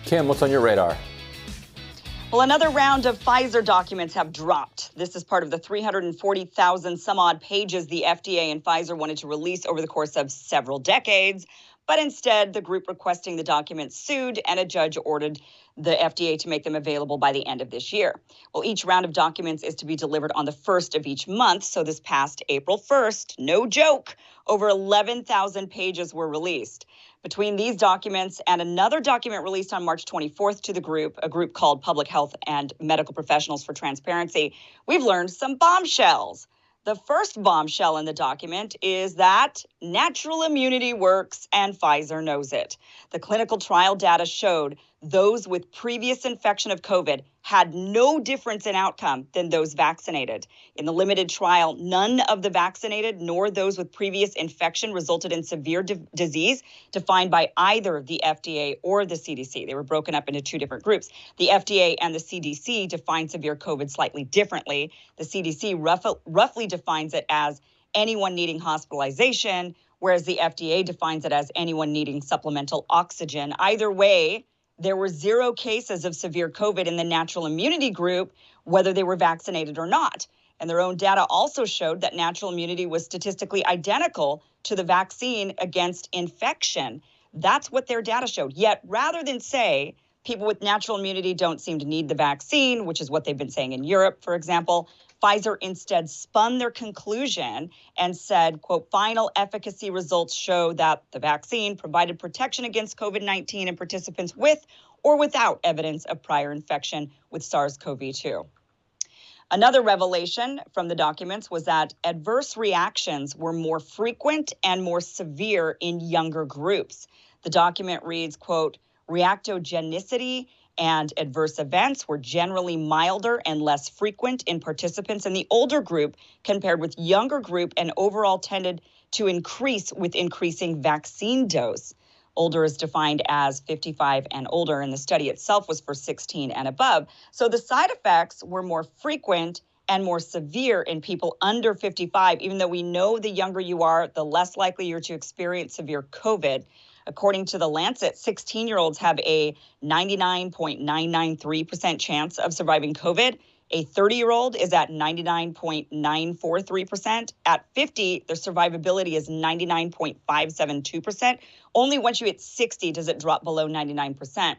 Kim, what's on your radar? Well, another round of Pfizer documents have dropped. This is part of the 340,000 some odd pages the FDA and Pfizer wanted to release over the course of several decades. But instead, the group requesting the documents sued, and a judge ordered the FDA to make them available by the end of this year. Well, each round of documents is to be delivered on the 1st of each month. So this past April 1st, no joke, over 11,000 pages were released. Between these documents and another document released on March 24th to the group, a group called Public Health and Medical Professionals for Transparency, we've learned some bombshells. The first bombshell in the document is that natural immunity works and Pfizer knows it. The clinical trial data showed those with previous infection of COVID had no difference in outcome than those vaccinated. In the limited trial, none of the vaccinated nor those with previous infection resulted in severe disease defined by either the FDA or the CDC. They were broken up into two different groups. The FDA and the CDC define severe COVID slightly differently. The CDC roughly defines it as anyone needing hospitalization, whereas the FDA defines it as anyone needing supplemental oxygen. Either way, there were 0 cases of severe COVID in the natural immunity group, whether they were vaccinated or not. And their own data also showed that natural immunity was statistically identical to the vaccine against infection. That's what their data showed. Yet, rather than say people with natural immunity don't seem to need the vaccine, which is what they've been saying in Europe, for example, Pfizer instead spun their conclusion and said, quote, final efficacy results show that the vaccine provided protection against COVID-19 in participants with or without evidence of prior infection with SARS-CoV-2. Another revelation from the documents was that adverse reactions were more frequent and more severe in younger groups. The document reads, quote, reactogenicity and adverse events were generally milder and less frequent in participants in the older group compared with younger group, and overall tended to increase with increasing vaccine dose. Older is defined as 55 and older, and the study itself was for 16 and above. So the side effects were more frequent and more severe in people under 55, even though we know the younger you are, the less likely you're to experience severe COVID. According to The Lancet, 16-year-olds have a 99.993% chance of surviving COVID. A 30-year-old is at 99.943%. At 50, their survivability is 99.572%. Only once you hit 60 does it drop below 99%.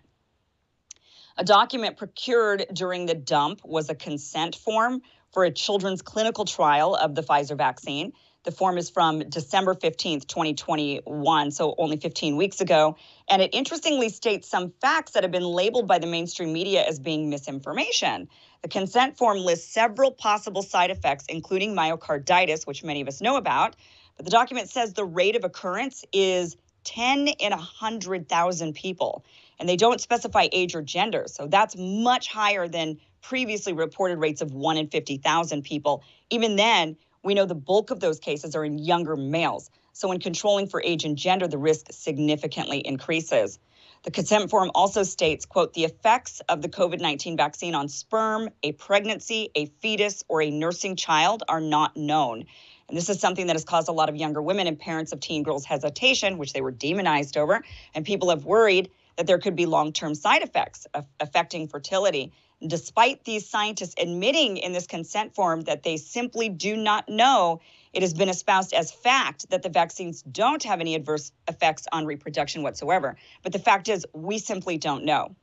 A document procured during the dump was a consent form for a children's clinical trial of the Pfizer vaccine. The form is from December 15th, 2021, so only 15 weeks ago. And it interestingly states some facts that have been labeled by the mainstream media as being misinformation. The consent form lists several possible side effects, including myocarditis, which many of us know about. But the document says the rate of occurrence is 10 in 100,000 people. And they don't specify age or gender. So that's much higher than previously reported rates of 1 in 50,000 people. Even then, we know the bulk of those cases are in younger males. So when controlling for age and gender, the risk significantly increases. The consent form also states, quote, the effects of the COVID-19 vaccine on sperm, a pregnancy, a fetus, or a nursing child are not known. And this is something that has caused a lot of younger women and parents of teen girls hesitation, which they were demonized over. And people have worried that there could be long-term side effects affecting fertility. Despite these scientists admitting in this consent form that they simply do not know, it has been espoused as fact that the vaccines don't have any adverse effects on reproduction whatsoever. But the fact is, we simply don't know.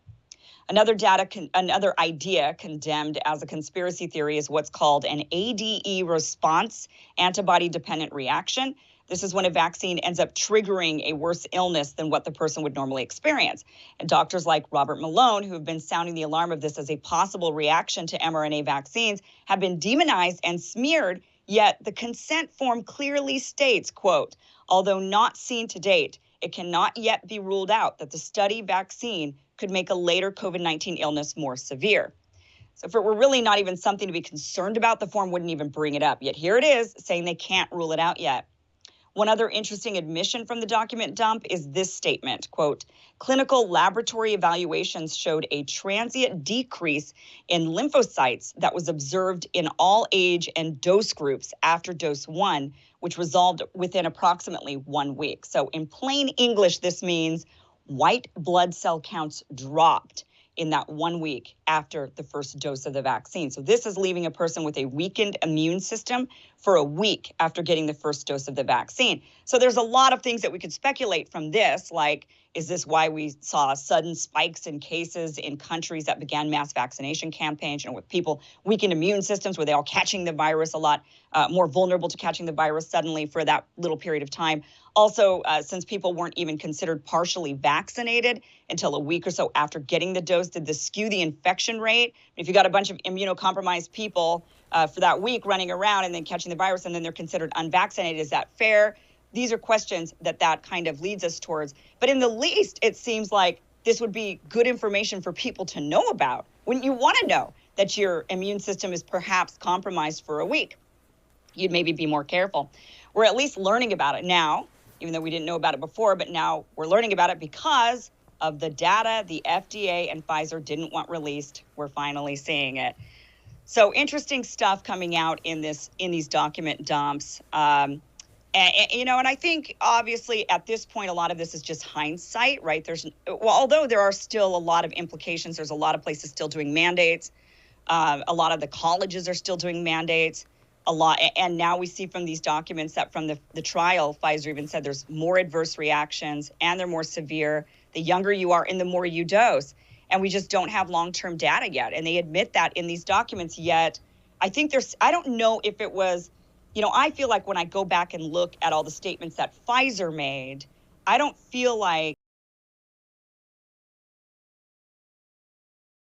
Another idea condemned as a conspiracy theory is what's called an ADE response, antibody-dependent reaction. This is when a vaccine ends up triggering a worse illness than what the person would normally experience. And doctors like Robert Malone, who have been sounding the alarm of this as a possible reaction to mRNA vaccines, have been demonized and smeared, yet the consent form clearly states, quote, although not seen to date, it cannot yet be ruled out that the study vaccine could make a later COVID-19 illness more severe. So if it were really not even something to be concerned about, the form wouldn't even bring it up. Yet here it is saying they can't rule it out yet. One other interesting admission from the document dump is this statement, quote, clinical laboratory evaluations showed a transient decrease in lymphocytes that was observed in all age and dose groups after dose 1, which resolved within approximately 1 week. So in plain English, this means white blood cell counts dropped in that 1 week after the first dose of the vaccine. So this is leaving a person with a weakened immune system for a week after getting the first dose of the vaccine. So there's a lot of things that we could speculate from this, like, is this why we saw sudden spikes in cases in countries that began mass vaccination campaigns, with people weakened immune systems, were they all catching the virus a lot more vulnerable to catching the virus suddenly for that little period of time? Also, since people weren't even considered partially vaccinated until a week or so after getting the dose, did this skew the infection rate? If you got a bunch of immunocompromised people for that week running around and then catching the virus and then they're considered unvaccinated, is that fair? These are questions that kind of leads us towards. But in the least, it seems like this would be good information for people to know about. Wouldn't you want to know that your immune system is perhaps compromised for a week? You'd maybe be more careful. We're at least learning about it now, even though we didn't know about it before, but now we're learning about it because of the data the FDA and Pfizer didn't want released. We're finally seeing it. So interesting stuff coming out in these document dumps. And I think obviously at this point, a lot of this is just hindsight, right? Although there are still a lot of implications, there's a lot of places still doing mandates. A lot of the colleges are still doing mandates. And now we see from these documents that from the trial, Pfizer even said there's more adverse reactions and they're more severe. The younger you are and the more you dose. And we just don't have long-term data yet. And they admit that in these documents, yet I think I don't know if it was, I feel like when I go back and look at all the statements that Pfizer made, I don't feel like